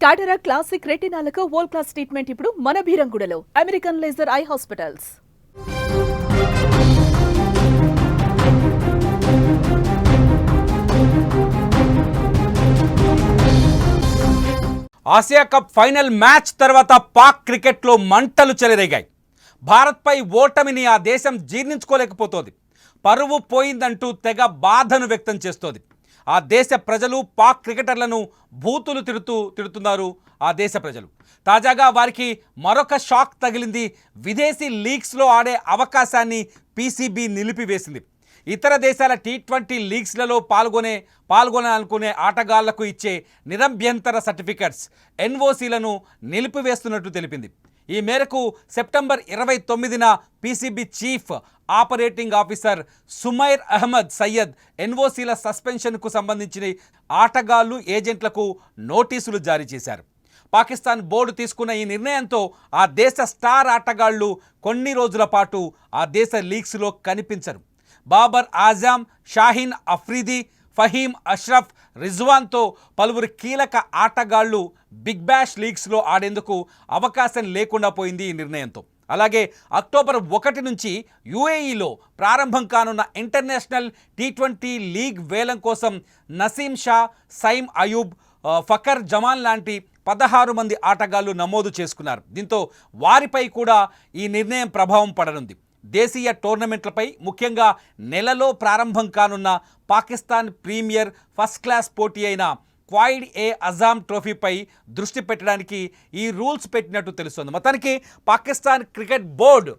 టాటరా classic రెటినాలకు world class treatment ఇప్పుడు మన భీరంగూడలో American laser eye hospitals. Asia cup final match తర్వాత పాక్ క్రికెట్లో మంటలు చెలరేగాయి. భారత్పై ఓటమిని ఆ దేశం జీర్ణించుకోలేకపోతోంది. పరువు పోయిందంటూ తెగ బాధను వ్యక్తం చేస్తోంది. ఆ దేశ ప్రజలు పాక్ క్రికెటర్లను బూతులు తిడుతున్నారు. ఆ దేశ ప్రజలు తాజాగా వారికి మరొక షాక్ తగిలింది. విదేశీ లీగ్స్లో ఆడే అవకాశాన్ని పీసీబీ నిలిపివేసింది. ఇతర దేశాల టీ20 లీగ్స్లలో పాల్గొనాలనుకునే ఆటగాళ్లకు ఇచ్చే నిరభ్యంతర సర్టిఫికెట్స్ ఎన్ఓసీలను నిలిపివేస్తున్నట్టు తెలిపింది. ఈ మేరకు సెప్టెంబర్ 29న PCB chief operating officer Sumair Ahmed Syed ఎన్ఓసీల సస్పెన్షన్కు సంబంధించిన ఆటగాళ్లు ఏజెంట్లకు నోటీసులు జారీ చేశారు. పాకిస్తాన్ బోర్డు తీసుకున్న ఈ నిర్ణయంతో ఆ దేశ స్టార్ ఆటగాళ్లు కొన్ని రోజుల పాటు ఆ దేశ లీగ్స్లో కనిపించరు. బాబర్ ఆజమ్, షాహీన్ అఫ్రీది, ఫహీమ్ అష్రఫ్, రిజ్వాన్తో పలువురు కీలక ఆటగాళ్లు బిగ్ బ్యాష్ లీగ్స్లో ఆడేందుకు అవకాశం లేకుండా పోయింది ఈ నిర్ణయంతో. అలాగే అక్టోబర్ 1 నుంచి యూఏఈలో ప్రారంభం కానున్న ఇంటర్నేషనల్ టీ20 లీగ్ వేలం కోసం నసీం షా, సైమ్ అయూబ్, ఫకర్ జమాన్ లాంటి 16 మంది ఆటగాళ్లు నమోదు చేసుకున్నారు. దీంతో వారిపై కూడా ఈ నిర్ణయం ప్రభావం పడనుంది. దేశీయ టోర్నమెంట్లపై ముఖ్యంగా నెలలో ప్రారంభం కానున్న పాకిస్తాన్ ప్రీమియర్ ఫస్ట్ క్లాస్ పోటీ అయిన క్వాయిడ్ ఏ అజామ్ ట్రోఫీపై దృష్టి పెట్టడానికి ఈ రూల్స్ పెట్టినట్టు తెలుస్తోంది. మొత్తానికి పాకిస్తాన్ క్రికెట్ బోర్డు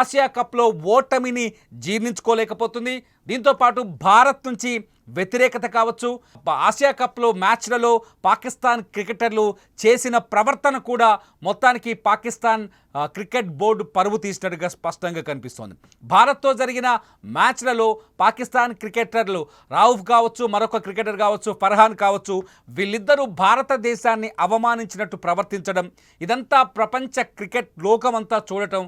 ఆసియా కప్లో ఓటమిని జీర్ణించుకోలేకపోతుంది. దీంతోపాటు భారత్ నుంచి వ్యతిరేకత కావచ్చు, ఆసియా కప్లో మ్యాచ్లలో పాకిస్తాన్ క్రికెటర్లు చేసిన ప్రవర్తన కూడా మొత్తానికి పాకిస్తాన్ క్రికెట్ బోర్డు పరువు తీసినట్టుగా స్పష్టంగా కనిపిస్తోంది. భారత్తో జరిగిన మ్యాచ్లలో పాకిస్తాన్ క్రికెటర్లు రౌఫ్ కావచ్చు, మరొక క్రికెటర్ కావచ్చు, ఫర్హాన్ కావచ్చు, వీళ్ళిద్దరూ భారతదేశాన్ని అవమానించినట్టు ప్రవర్తించడం, ఇదంతా ప్రపంచ క్రికెట్ లోకమంతా చూడటం,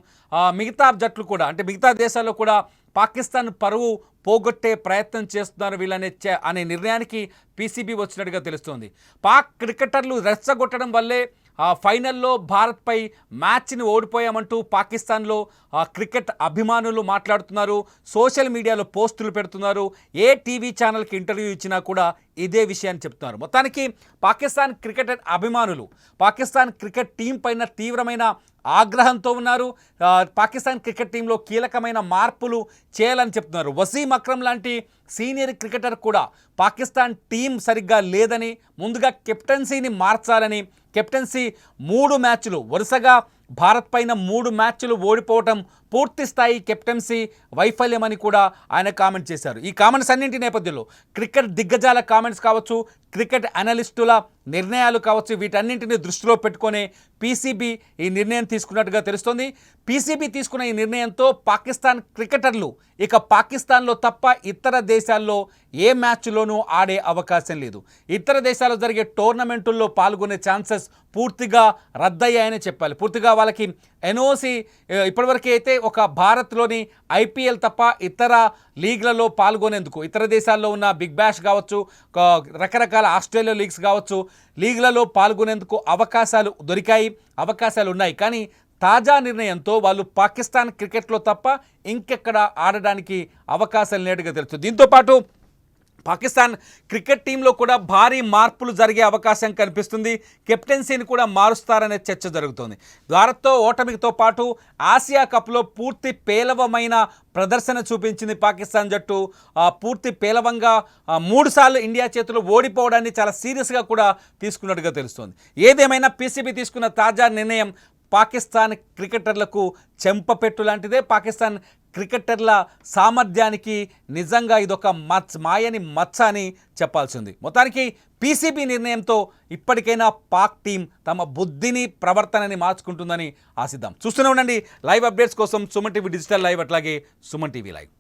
మిగతా జట్లు కూడా అంటే మిగతా దేశాల్లో కూడా పాకిస్తాన్ పరువు పోగొట్టే ప్రయత్నం చేస్తున్నారు అనే నిర్ణయానికి పీసీబీ వచ్చినట్టుగా తెలుస్తోంది. పాక్ క్రికెటర్లు రెచ్చగొట్టడం వల్లే ఫైనల్లో భారత్పై మ్యాచ్ని ఓడిపోయామంటూ పాకిస్తాన్లో క్రికెట్ అభిమానులు మాట్లాడుతున్నారు. సోషల్ మీడియాలో పోస్టులు పెడుతున్నారు. ఏ టీవీ ఛానల్కి ఇంటర్వ్యూ ఇచ్చినా కూడా ఇదే విషయాన్ని చెప్తున్నారు. మొత్తానికి పాకిస్తాన్ క్రికెటర్ అభిమానులు పాకిస్తాన్ క్రికెట్ టీం పైన తీవ్రమైన ఆగ్రహంతో ఉన్నారు. పాకిస్తాన్ క్రికెట్ టీంలో కీలకమైన మార్పులు చేయాలని చెప్తున్నారు. వసీం అక్రమ్ లాంటి సీనియర్ క్రికెటర్ కూడా పాకిస్తాన్ టీం సరిగ్గా లేదని, ముందుగా కెప్టెన్సీని మార్చాలని, కెప్టెన్సీ 3 మ్యాచ్లు వరుసగా భారత్ పైన 3 మ్యాచ్లు ఓడిపోవటం పూర్తి స్థాయి కెప్టెన్సీ వైఫల్యమని కూడా ఆయన కామెంట్ చేశారు. ఈ కామెంట్స్ అన్నింటి నేపథ్యంలో క్రికెట్ దిగ్గజాల కామెంట్స్ కావచ్చు, క్రికెట్ అనలిస్టుల నిర్ణయాలు కావచ్చు, వీటన్నింటినీ దృష్టిలో పెట్టుకొని పీసీబీ ఈ నిర్ణయం తీసుకున్నట్టుగా తెలుస్తోంది. పీసీబీ తీసుకున్న ఈ నిర్ణయంతో పాకిస్తాన్ క్రికెటర్లు ఇక పాకిస్తాన్లో తప్ప ఇతర దేశాల్లో ఏ మ్యాచ్లోనూ ఆడే అవకాశం లేదు. ఇతర దేశాల్లో జరిగే టోర్నమెంటుల్లో పాల్గొనే ఛాన్సెస్ పూర్తిగా రద్దయ్యాయని చెప్పాలి. పూర్తిగా వాళ్ళకి ఎన్ఓసి ఇప్పటివరకు అయితే ఒక భారత్లోని ఐపీఎల్ తప్ప ఇతర లీగ్లలో పాల్గొనేందుకు ఇతర దేశాల్లో ఉన్న బిగ్ బ్యాష్ కావచ్చు, రకరకాల ఆస్ట్రేలియా లీగ్స్ కావచ్చు, లీగ్లలో పాల్గొనేందుకు అవకాశాలు ఉన్నాయి. కానీ తాజా నిర్ణయంతో వాళ్ళు పాకిస్తాన్ క్రికెట్లో తప్ప ఇంకెక్కడ ఆడడానికి అవకాశాలు లేటుగా తెలుస్తుంది. దీంతోపాటు పాకిస్తాన్ క్రికెట్ టీంలో కూడా భారీ మార్పులు జరిగే అవకాశం కనిపిస్తుంది. కెప్టెన్సీని కూడా మారుస్తారనే చర్చ జరుగుతోంది. భారత్తో ఓటమితో పాటు ఆసియా కప్లో పూర్తి పేలవమైన ప్రదర్శన చూపించింది పాకిస్తాన్ జట్టు. పూర్తి పేలవంగా 3 సార్లు ఇండియా చేతిలో ఓడిపోవడాన్ని చాలా సీరియస్గా కూడా తీసుకున్నట్టుగా తెలుస్తోంది. ఏదేమైనా పీసీబీ తీసుకున్న తాజా నిర్ణయం పాకిస్తాన్ క్రికెటర్లకు చెంపపెట్టు లాంటిదే. పాకిస్తాన్ క్రికెటర్ల సామర్థ్యానికి నిజంగా ఇదొక మాయని మచ్చ అని చెప్పాల్సింది. మొత్తానికి పీసీబీ నిర్ణయంతో ఇప్పటికైనా పాక్ టీం తమ బుద్ధిని ప్రవర్తనని మార్చుకుంటుందని ఆశిద్దాం. చూస్తూనే ఉండండి లైవ్ అప్డేట్స్ కోసం సుమన్ టీవీ డిజిటల్ లైవ్, అట్లాగే సుమన్ టీవీ లైవ్.